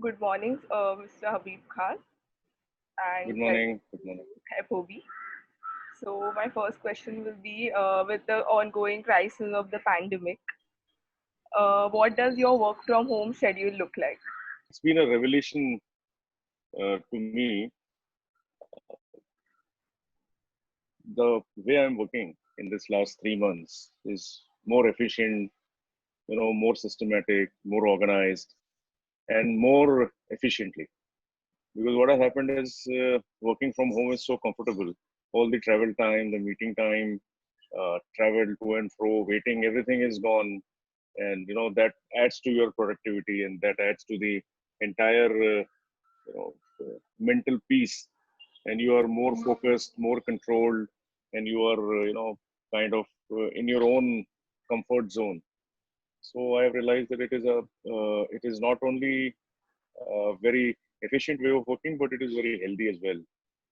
Good morning, Mr. Habeeb Khan, and Good welcome morning. Good morning. to FOB. So, my first question will be with the ongoing crisis of the pandemic, what does your work from home schedule look like? It's been a revelation to me the way I'm working in this last 3 months is more efficient, more systematic, more organized, and more efficiently. Because what has happened is working from home is so comfortable. All the travel time, the meeting time, travel to and fro, waiting, everything is gone, and that adds to your productivity, and that adds to the entire you know, mental peace, and you are more focused, more controlled, and you are, kind of in your own comfort zone. So I have realized that it is not only a very efficient way of working, but it is very healthy as well,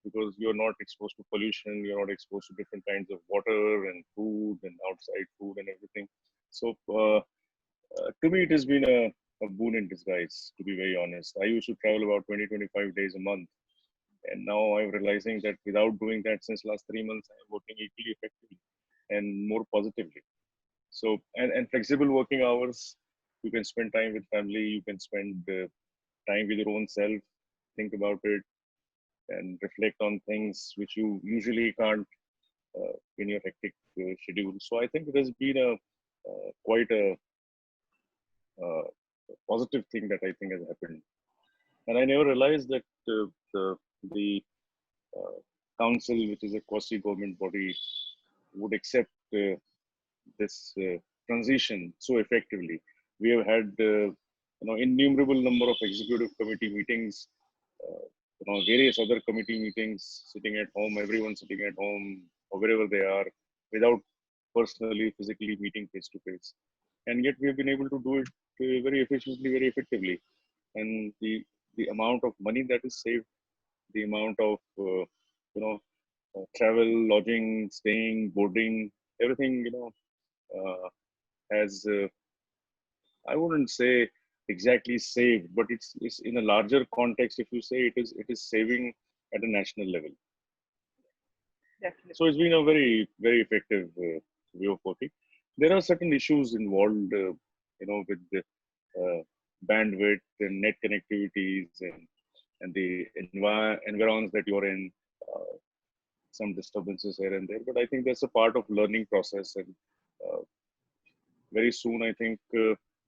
because you're not exposed to pollution, you're not exposed to different kinds of water and food and outside food and everything. So to me, it has been a boon in disguise, to be very honest. I used to travel about 20, 25 days a month. And now I'm realizing that without doing that since last 3 months, I'm working equally effectively and more positively. So, and flexible working hours, you can spend time with family, you can spend time with your own self, think about it, and reflect on things which you usually can't in your hectic schedule. So I think it has been a quite uh, positive thing that I think has happened. And I never realized that the uh, council, which is a quasi-government body, would accept this transition so effectively. We have had innumerable number of executive committee meetings, various other committee meetings, sitting at home, everyone sitting at home or wherever they are, without personally, physically meeting face to face. And yet we have been able to do it very efficiently, very effectively. And the amount of money that is saved, the amount of travel, lodging, staying, boarding, everything has I wouldn't say exactly saved, but it's in a larger context. If you say it is saving at a national level. So Definitely. it's been a very effective way of working. There are certain issues involved, with the bandwidth and net connectivities and the environs that you're in. Uh, some disturbances here and there, but I think that's a part of learning process, and uh, very soon I think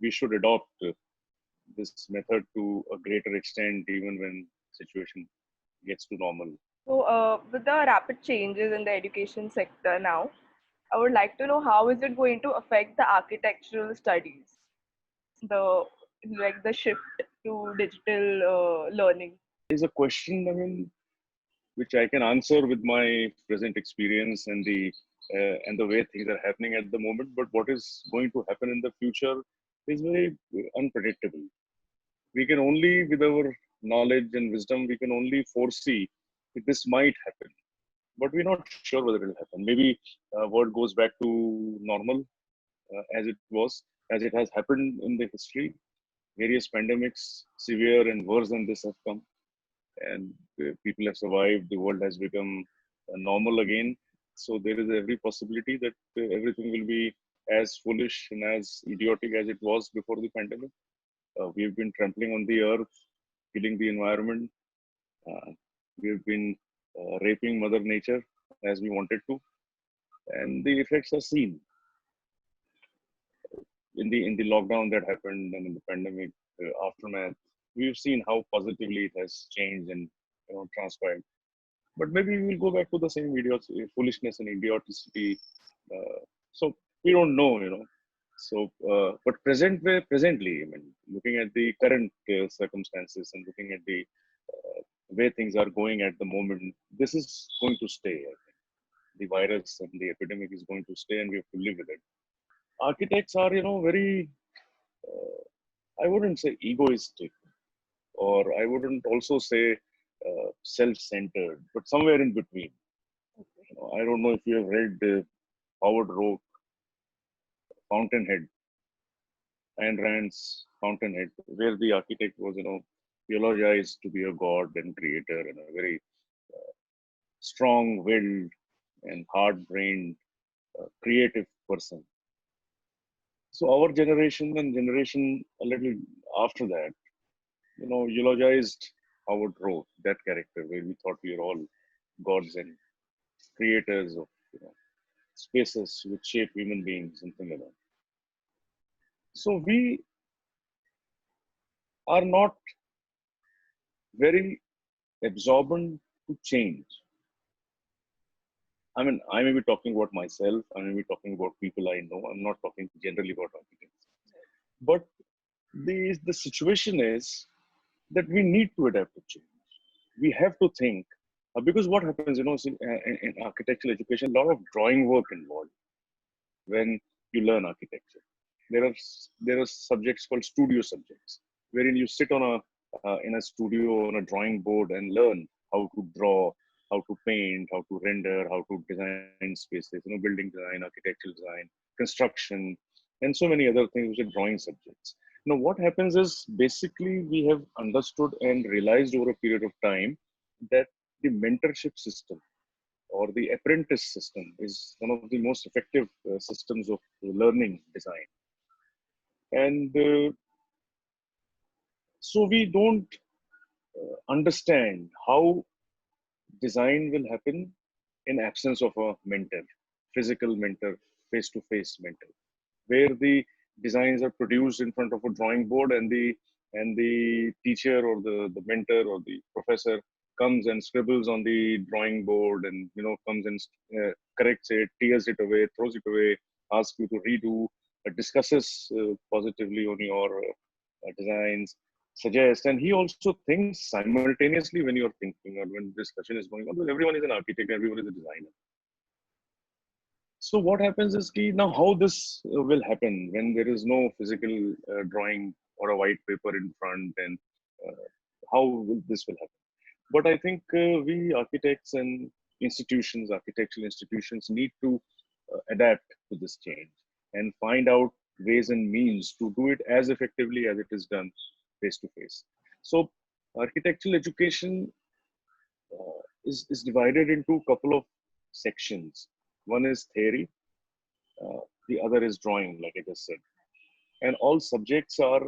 we should adopt this method to a greater extent, even when situation gets to normal. So, with the rapid changes in the education sector now, I would like to know how is it going to affect the architectural studies, the the shift to digital learning. Is a question, I mean, which I can answer with my present experience and the way things are happening at the moment. But what is going to happen in the future is very unpredictable. We can only, with our knowledge and wisdom, we can only foresee that this might happen, but we're not sure whether it will happen. Maybe world goes back to normal as it was, as it has happened in the history. Various pandemics, severe and worse than this, have come, and people have survived. The world has become normal again. So there is every possibility that everything will be as foolish and as idiotic as it was before the pandemic. We've been trampling on the earth, killing the environment. Uh, we've been raping Mother Nature as we wanted to, and the effects are seen in the lockdown that happened and in the pandemic aftermath. We've seen how positively it has changed and transpired. But maybe we'll go back to the same foolishness and idioticity. So we don't know, So, but presently, I mean, looking at the current circumstances and looking at the way things are going at the moment, this is going to stay. I think the virus and the epidemic is going to stay, and we have to live with it. Architects are, very, I wouldn't say egoistic, or I wouldn't also say self-centered, but somewhere in between. I don't know if you have read Howard Roark, Fountainhead, Ayn Rand's Fountainhead, where the architect was, eulogized to be a god and creator and a very strong-willed and hard-brained, creative person. So our generation and generation a little after that, eulogized Howard Rowe, that character, where we thought we were all gods and creators of spaces which shape human beings and things like that. So we are not very absorbent to change. I mean, I may be talking about myself, I may be talking about people I know, I'm not talking generally about architects. But the situation is that we need to adapt to change. We have to think, because what happens, in architectural education, a lot of drawing work involved when you learn architecture. There are subjects called studio subjects, wherein you sit on a in a studio on a drawing board and learn how to draw, how to paint, how to render, how to design spaces, building design, architectural design, construction, and so many other things which are drawing subjects. Now, what happens is basically we have understood and realized over a period of time that the mentorship system or the apprentice system is one of the most effective systems of learning design. And so we don't understand how design will happen in absence of a mentor, physical mentor, face-to-face mentor, where the designs are produced in front of a drawing board and the teacher or the mentor or the professor comes and scribbles on the drawing board and comes and corrects it, tears it away, throws it away, asks you to redo, discusses positively on your designs, suggest, and he also thinks simultaneously when you're thinking or when discussion is going on, because everyone is an architect, everyone is a designer. So what happens is now how this will happen when there is no physical drawing or a white paper in front, and how will this will happen? But I think we architects and institutions, architectural institutions, need to adapt to this change and find out ways and means to do it as effectively as it is done face to face. So architectural education is divided into a couple of sections. One is theory, the other is drawing, like I just said. And all subjects are,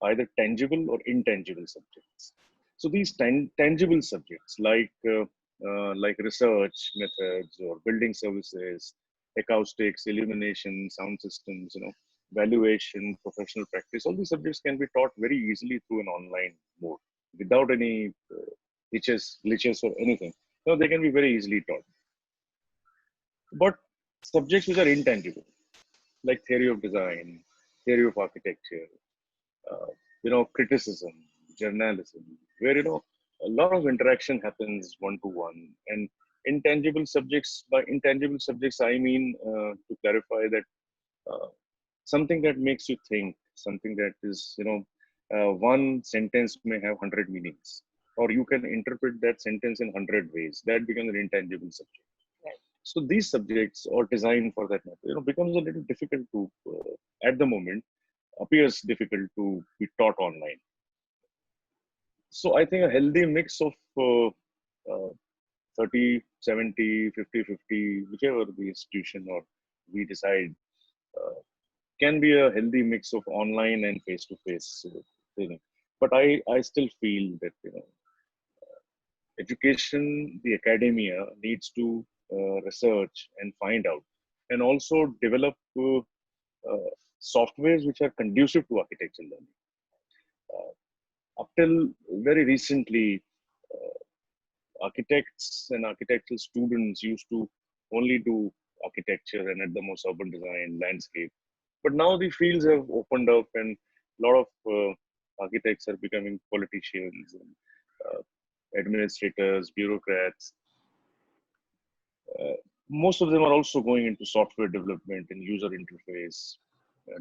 either tangible or intangible subjects. So these tangible subjects like research methods or building services, acoustics, illumination, sound systems, valuation, professional practice, all these subjects can be taught very easily through an online mode without any glitches or anything. They can be very easily taught. But subjects which are intangible, like theory of design, theory of architecture, criticism, journalism, where a lot of interaction happens one to one. And intangible subjects, by intangible subjects, I mean to clarify that something that makes you think, something that is one sentence may have 100 meanings, or you can interpret that sentence in 100 ways. That becomes an intangible subject. So these subjects, or design for that matter, becomes a little difficult to, at the moment, appears difficult to be taught online. So I think a healthy mix of uh, 30, 70, 50, 50, whichever the institution or we decide, can be a healthy mix of online and face-to-face training. But I still feel that education, the academia needs to research and find out, and also develop softwares which are conducive to architecture learning. Up till very recently, architects and architectural students used to only do architecture and at the most urban design, landscape. But now the fields have opened up, and a lot of architects are becoming politicians and administrators, bureaucrats. Uh, Most of them are also going into software development and user interface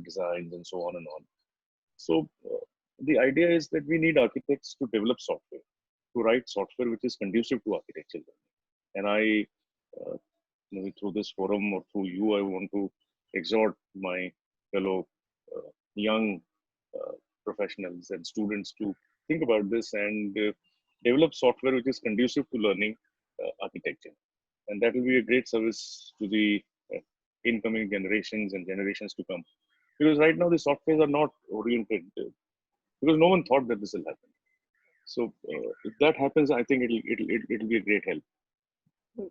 designs and so on and on. So the idea is that we need architects to develop software, to write software which is conducive to architecture learning. And through this forum or through you, I want to exhort my fellow young professionals and students to think about this and develop software which is conducive to learning architecture. And that will be a great service to the incoming generations and generations to come. Because right now the softwares are not oriented, because no one thought that this will happen. So if that happens, I think it'll be a great help. Okay.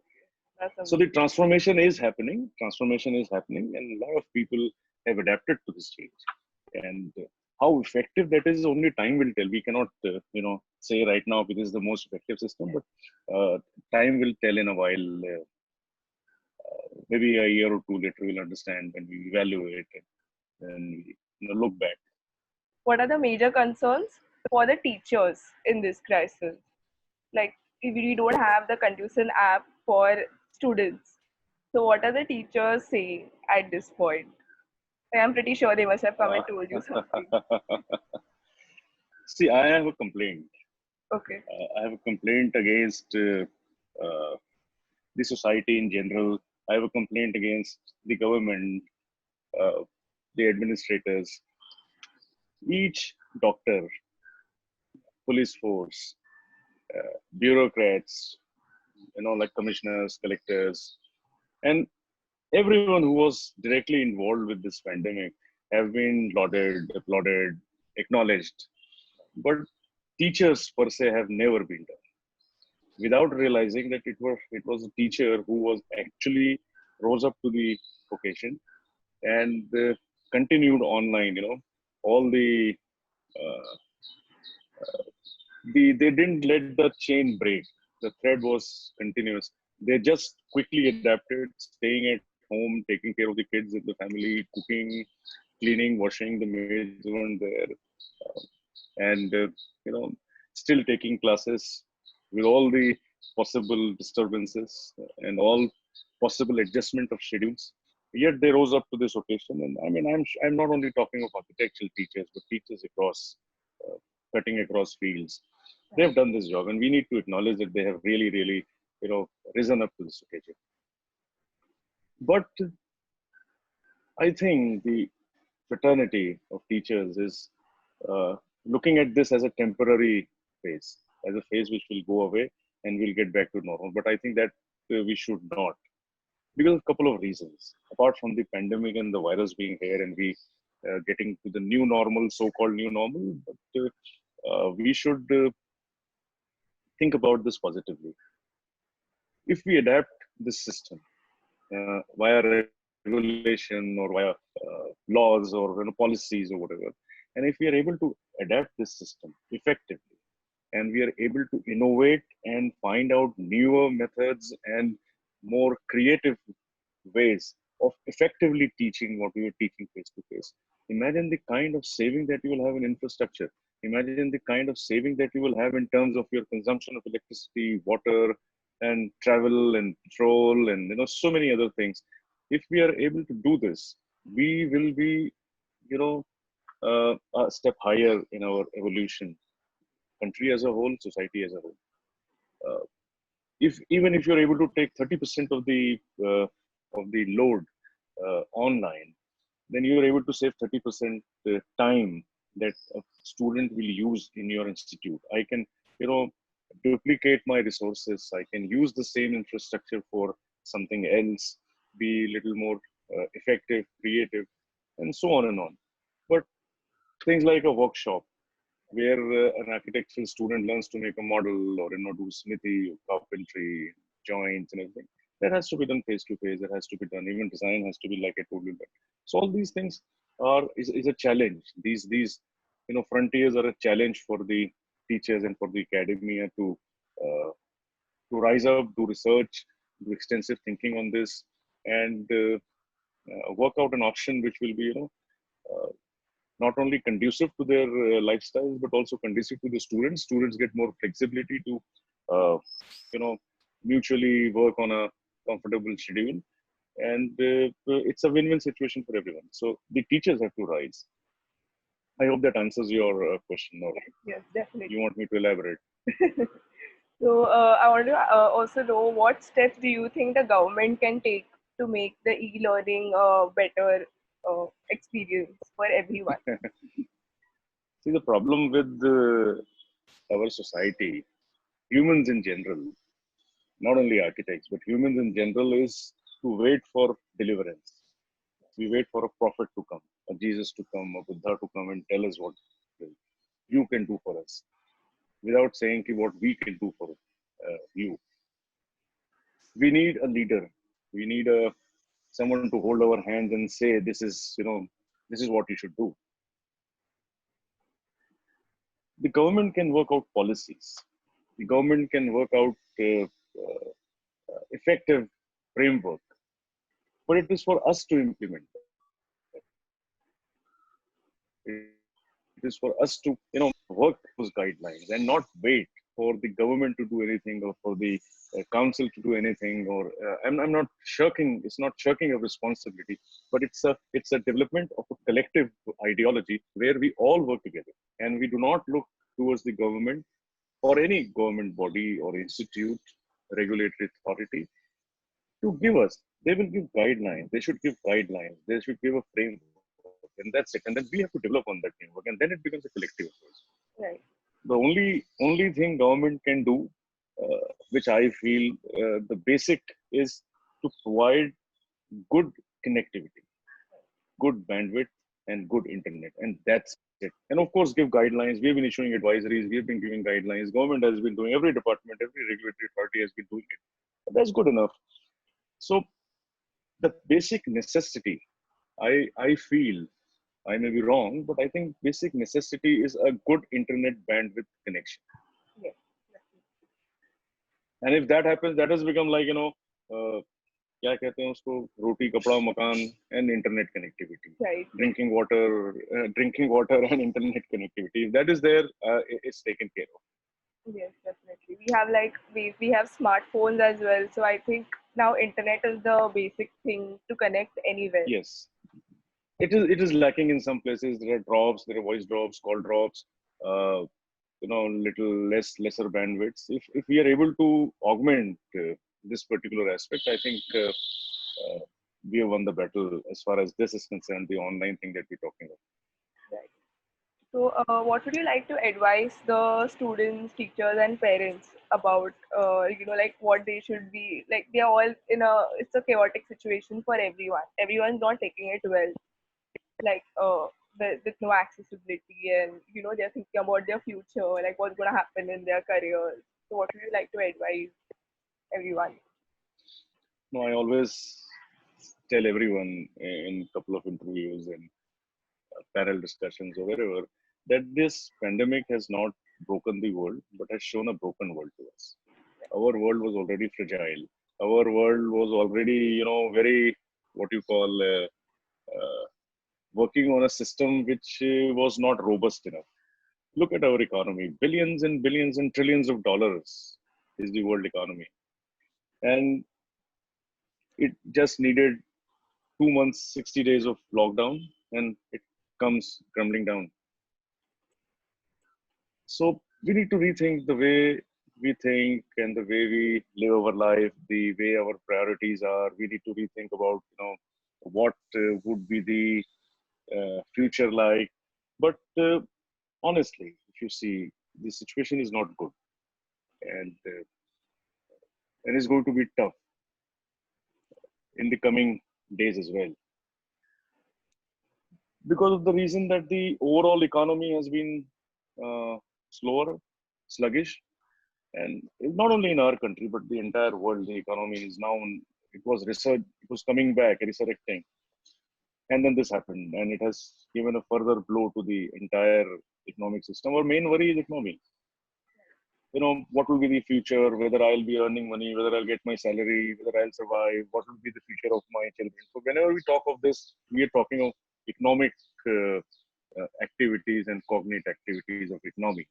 That's So the amazing. transformation is happening. Transformation is happening, and a lot of people have adapted to this change. And how effective that is, only time will tell. We cannot, say right now because it's the most effective system, but time will tell in a while. Maybe a year or two later, we'll understand when we evaluate it and we look back. What are the major concerns for the teachers in this crisis? Like, if we don't have the conducive app for students, so what are the teachers saying at this point? I'm pretty sure they must have come Uh, and told you something. See, I have a complaint. Okay. I have a complaint against uh, the society in general. I have a complaint against the government, uh, the administrators, each doctor, police force, bureaucrats, like commissioners, collectors, and everyone who was directly involved with this pandemic have been lauded, applauded, acknowledged. But teachers per se have never been done, without realizing that it was a teacher who was actually rose up to the occasion and continued online. All uh, they didn't let the chain break. The thread was continuous. They just quickly adapted, staying at home, taking care of the kids and the family, cooking, cleaning, washing. The maids weren't there, and still taking classes with all the possible disturbances and all possible adjustment of schedules. Yet they rose up to this occasion. And I mean, I'm not only talking of architectural teachers, but teachers across, uh, cutting across fields. They have done this job, and we need to acknowledge that they have really, really, risen up to this occasion. But I think the fraternity of teachers is uh, looking at this as a temporary phase, as a phase which will go away and we'll get back to normal. But I think that we should not, because of a couple of reasons. Apart from the pandemic and the virus being here and we getting to the new normal, so-called new normal, but we should think about this positively. If we adapt this system via regulation or via laws or policies or whatever, and if we are able to adapt this system effectively, and we are able to innovate and find out newer methods and more creative ways of effectively teaching what we were teaching face to face. Imagine the kind of saving that you will have in infrastructure. Imagine the kind of saving that you will have in terms of your consumption of electricity, water, and travel and petrol, and so many other things. If we are able to do this, we will be, you know, a step higher in our evolution, country as a whole, society as a whole. Uh, if even if you're able to take 30% of the load online, then you are able to save 30% time that a student will use in your institute. I can, you know, duplicate my resources. I can use the same infrastructure for something else, be a little more effective, creative, and so on and on. But things like a workshop where an architectural student learns to make a model or do smithy, carpentry, joints, and everything. That has to be done face to face. That has to be done. Even design has to be like I told you. But so all these things is a challenge. These frontiers are a challenge for the teachers and for the academia uh, to rise up, do research, do extensive thinking on this, and work out an option which will be uh, not only conducive to their lifestyles but also conducive to the students. Students get more flexibility to uh, you know mutually work on a comfortable schedule, and it's a win-win situation for everyone. So the teachers have to rise. I hope that answers your question, or Yes, you definitely. want me to elaborate? So I want to also know what steps do you think the government can take to make the e-learning a better experience for everyone? See, the problem with our society, humans in general, not only architects, but humans in general, is to wait for deliverance. We wait for a prophet to come, a Jesus to come, a Buddha to come and tell us what you can do for us, without saying what we can do for you. We need a leader. We need a someone to hold our hands and say, "This is, this is what you should do." The government can work out policies. The government can work out effective framework, but it is for us to implement. It is for us to, work those guidelines and not wait for the government to do anything or for the council to do anything. Or I'm not shirking. It's not shirking of responsibility, but it's a development of a collective ideology where we all work together and we do not look towards the government or any government body or institute, regulatory authority to give us. They will give guidelines. They should give guidelines. They should give a framework, and that's it. And then we have to develop on that framework, and then it becomes a collective approach. Right. The only thing government can do, which I feel the basic, is to provide good connectivity, good bandwidth, and good internet, and that's it. And of course, give guidelines. We've been issuing advisories. We've been giving guidelines. Government has been doing. Every department, every regulatory authority has been doing it. But that's good enough. So the basic necessity, I feel, I may be wrong, but I think basic necessity is a good internet bandwidth connection. Yes. And if that happens, that has become like, क्या कहते हैं उसको, रोटी कपड़ा मकान and internet connectivity. Right. Drinking water and internet connectivity. If that is there, it's taken care of. Yes, definitely. We have we have smartphones as well. So I think now internet is the basic thing to connect anywhere. Yes. It is lacking in some places. There are drops, there are voice drops, call drops, little lesser bandwidths. If we are able to augment this particular aspect, I think we have won the battle as far as this is concerned, the online thing that we're talking about. Right. So, what would you like to advise the students, teachers, and parents about, like what they should be like? They are all it's a chaotic situation for everyone. Everyone's not taking it well, like with no accessibility, and they're thinking about their future, like what's gonna happen in their careers. So, what would you like to advise everyone? No, I always tell everyone in a couple of interviews and panel discussions or wherever that this pandemic has not broken the world, but has shown a broken world to us. Our world was already fragile. Our world was already, very, what you call, working on a system which was not robust enough. Look at our economy. Billions and billions and trillions of dollars is the world economy. And it just needed 2 months, 60 days of lockdown, and it comes crumbling down. So we need to rethink the way we think and the way we live our life, the way our priorities are. We need to rethink about, what would be the future like. But honestly, if you see, the situation is not good, and it's going to be tough in the coming days as well, because of the reason that the overall economy has been slower, sluggish, and not only in our country but the entire world. The economy is now, it was research, it was coming back, resurrecting, and then this happened, and it has given a further blow to the entire economic system. Our main worry is economy. What will be the future, whether I'll be earning money, whether I'll get my salary, whether I'll survive, what will be the future of my children. So whenever we talk of this, we are talking of economic activities and cognate activities of economy.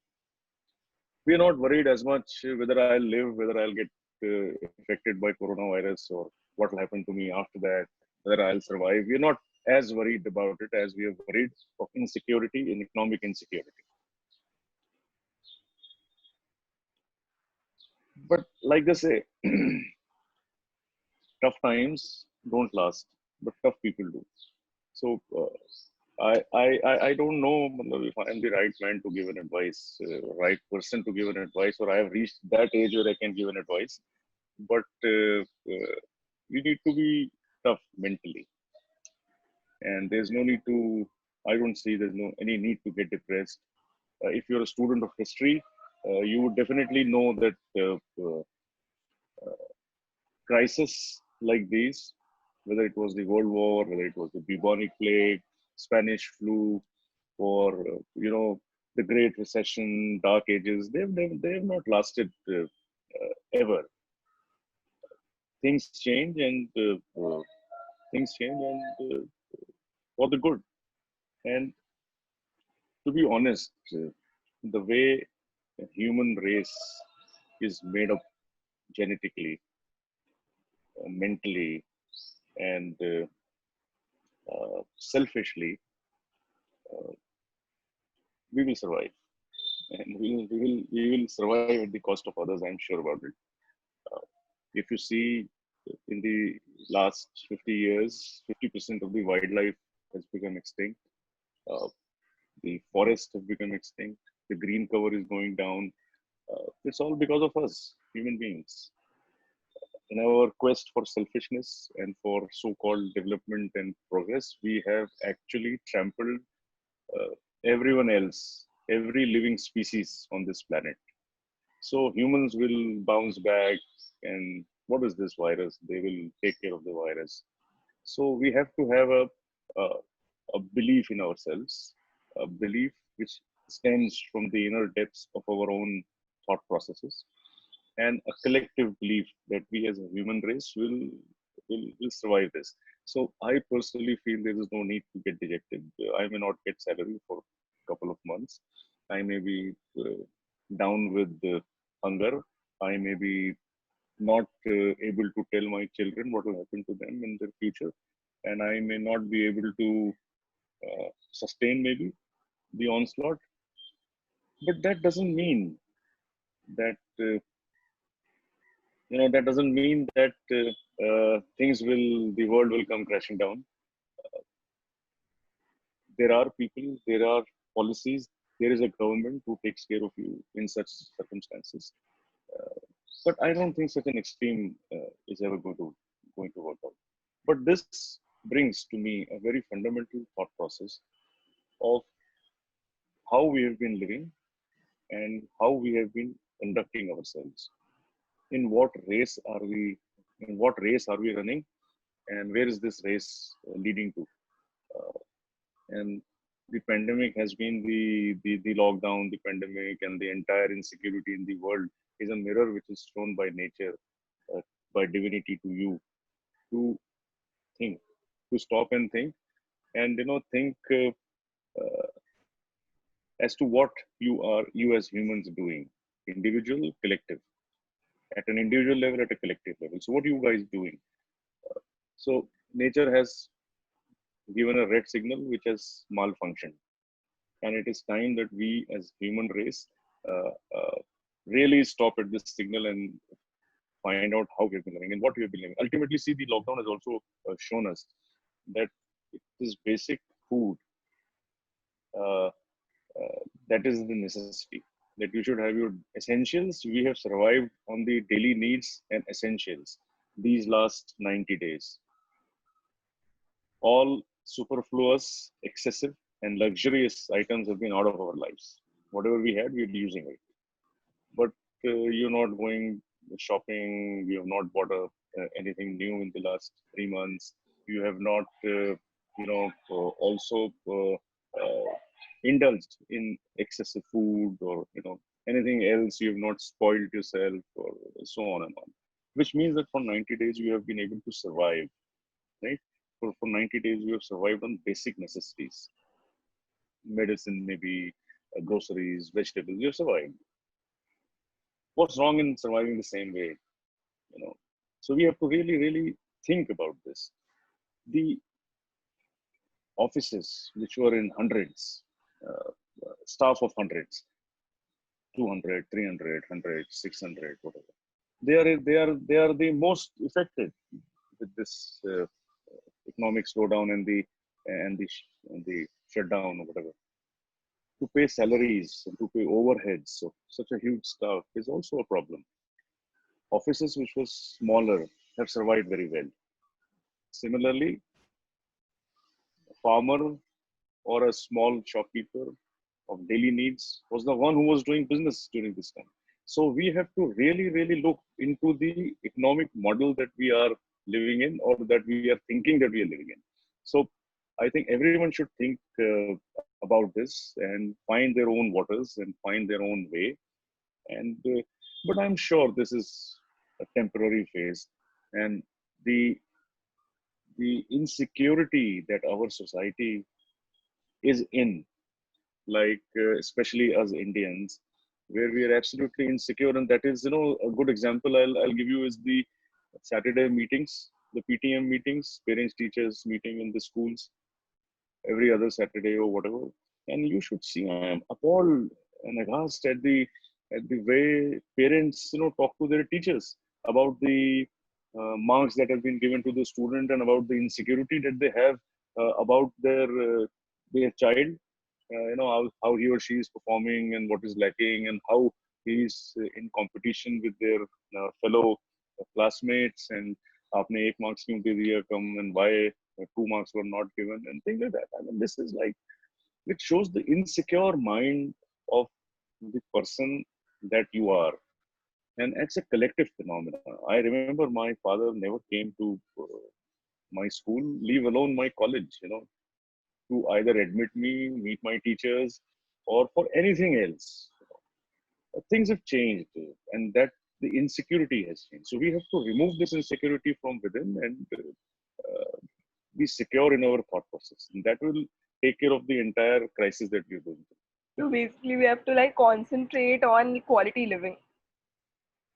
We are not worried as much whether I'll live, whether I'll get affected by coronavirus, or what will happen to me after that, whether I'll survive. We're not as worried about it as we are worried of insecurity and economic insecurity. But like they say, tough times don't last, but tough people do. So I don't know if I am the right man to give an advice, right person to give an advice, or I have reached that age where I can give an advice. But we need to be tough mentally, and there's no need to. I don't see there's no any need to get depressed. If you're a student of history, you would definitely know that crises like these, whether it was the World War, whether it was the bubonic plague, Spanish flu, or the Great Recession, Dark Ages, they've not lasted ever. Things change and things change and for the good. And to be honest, the way the human race is made up genetically, mentally, and selfishly, uh, we will survive, and we will survive at the cost of others. I'm sure about it. Uh, if you see in the last 50 years, 50% of the wildlife has become extinct. Uh, the forests have become extinct. The green cover is going down. It's all because of us, human beings. In our quest for selfishness and for so-called development and progress, we have actually trampled uh, everyone else, every living species on this planet. So humans will bounce back, and what is this virus? They will take care of the virus. So we have to have a, a belief in ourselves, a belief which stems from the inner depths of our own thought processes, and a collective belief that we as a human race will survive this. So I personally feel there is no need to get dejected. I may not get salary for a couple of months. I may be down with hunger. I may be not able to tell my children what will happen to them in their future, and I may not be able to sustain maybe the onslaught. But that doesn't mean that that doesn't mean that the world will come crashing down. There are people, there are policies, there is a government who takes care of you in such circumstances. Uh, but I don't think such an extreme is ever going to work out. But this brings to me a very fundamental thought process of how we have been living and how we have been conducting ourselves. In what race are we? In what race are we running? And where is this race leading to? Uh, and the pandemic has been the lockdown, the pandemic, and the entire insecurity in the world is a mirror which is shown by nature, uh, by divinity to you to think, to stop and think, and think as to what you as humans doing, individual, collective, at an individual level, at a collective level. So what are you guys doing? So nature has given a red signal which has malfunctioned, and it is time that we as human race uh, uh, really stop at this signal and find out how we have been living and what we have been living. Ultimately, see, the lockdown has also shown us that it is basic food uh, that is the necessity, that you should have your essentials. We have survived on the daily needs and essentials these last 90 days. All superfluous, excessive, and luxurious items have been out of our lives. Whatever we had, we're using it. But you're not going shopping. You have not bought anything new in the last 3 months. You have not, also indulged in excessive food or anything else. You have not spoiled yourself or so on and on. Which means that for 90 days you have been able to survive, right? For 90 days you have survived on basic necessities, medicine, maybe groceries, vegetables. You have survived. What's wrong in surviving the same way? You know, so we have to really, really think about this. The offices which were in hundreds, staff of hundreds, 200, 300, 100, 600, whatever. They are the most affected with this economic slowdown and the and the shutdown or whatever, to pay salaries and to pay overheads. So such a huge staff is also a problem. Offices which were smaller have survived very well. Similarly, a farmer or a small shopkeeper of daily needs was the one who was doing business during this time. So we have to really, really look into the economic model that we are living in, or that we are thinking that we are living in. So I think everyone should think about this and find their own waters and find their own way. And but I'm sure this is a temporary phase, and the the insecurity that our society is in, like especially as Indians, where we are absolutely insecure. And that is, a good example I'll give you is the Saturday meetings, the PTM meetings, parents teachers meeting in the schools every other Saturday or whatever. And you should see, I am appalled and aghast at the way parents, talk to their teachers about the marks that have been given to the student, and about the insecurity that they have about their child. How he or she is performing and what is lacking, and how he is in competition with their fellow classmates, and आपने एक marks क्यों दे दिया कम, and why 2 marks were not given, and things like that. I mean, this is like, it shows the insecure mind of the person that you are. And it's a collective phenomenon. I remember my father never came to my school, leave alone my college, to either admit me, meet my teachers, or for anything else. Things have changed, and that the insecurity has changed. So we have to remove this insecurity from within, and be secure in our thought process. And that will take care of the entire crisis that we're going through. So basically, we have to like concentrate on quality living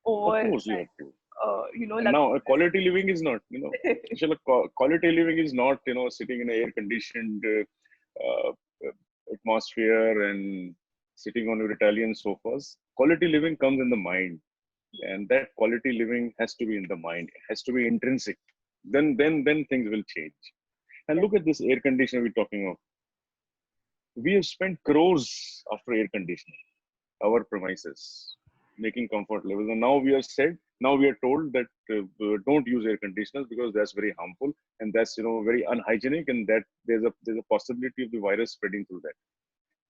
Of over course, you like have to. And like now, quality living is not, actually, quality living is not, sitting in an air-conditioned atmosphere and sitting on your Italian sofas. Quality living comes in the mind, and that quality living has to be in the mind. It has to be intrinsic. Then things will change. And look at this air conditioner we're talking of. We have spent crores after air conditioning our premises, making comfort levels. And now we are told that don't use air conditioners because that's very harmful, and that's very unhygienic, and that there's a possibility of the virus spreading through that.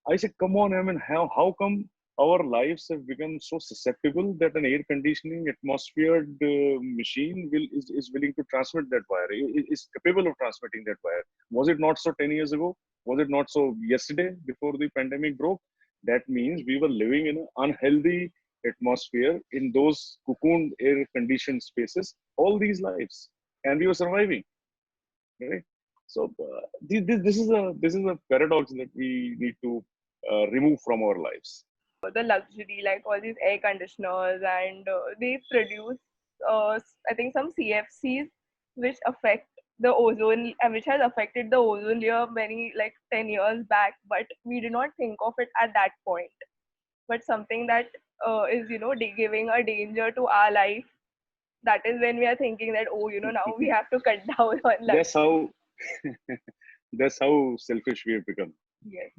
I said, come on, I mean, how come our lives have become so susceptible that an air conditioning atmosphered machine is willing to transmit that virus, is capable of transmitting that virus? Was it not so 10 years ago? Was it not so yesterday before the pandemic broke? That means we were living in an unhealthy atmosphere in those cocooned air conditioned spaces all these lives, and we were surviving, right? So this is a paradox that we need to remove from our lives. the luxury, like all these air conditioners, and they produce, I think, some CFCs which affect the ozone, and which has affected the ozone layer many like 10 years back, but we did not think of it at that point. But something that is, giving a danger to our life, that is when we are thinking that, oh, now we have to cut down on luxury. That's how that's how selfish we have become. Yes.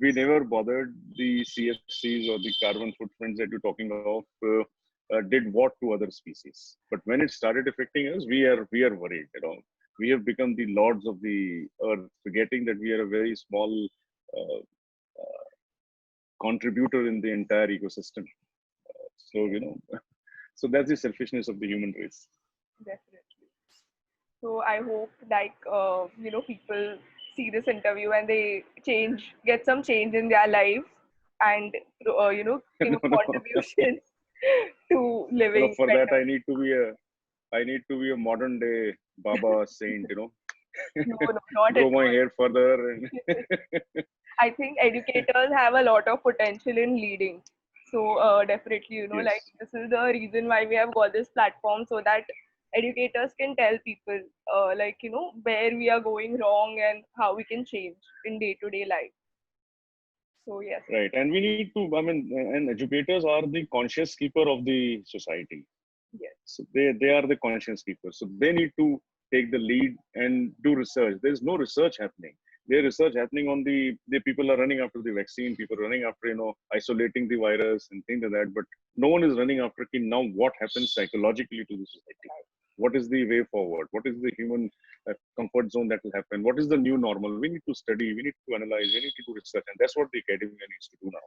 We never bothered the CFCs or the carbon footprints that you're talking of. Did what to other species? But when it started affecting us, we are worried. We have become the lords of the earth, forgetting that we are a very small uh, contributor in the entire ecosystem. So so that's the selfishness of the human race. Definitely. So I hope like people see this interview and they get some change in their lives, and give No, a no, contribution to living for that better. I need to be a modern day Baba saint. No, no, not at Grow my all. hair further, and I think educators have a lot of potential in leading. So definitely, like yes. this is the reason why we have got this platform, so that educators can tell people like where we are going wrong and how we can change in day-to-day life. So yes, Right. And we need to, I mean, and educators are the conscious keeper of the society. yes, So they are the conscious keepers. So they need to take the lead and do research. There's no research happening. There's research happening on the people are running after the vaccine, people are running after, isolating the virus and things like that. But no one is running after now what happens psychologically to the society. What is the way forward? What is the human comfort zone that will happen? What is the new normal? We need to study, we need to analyze, we need to do research. And that's what the academia needs to do now.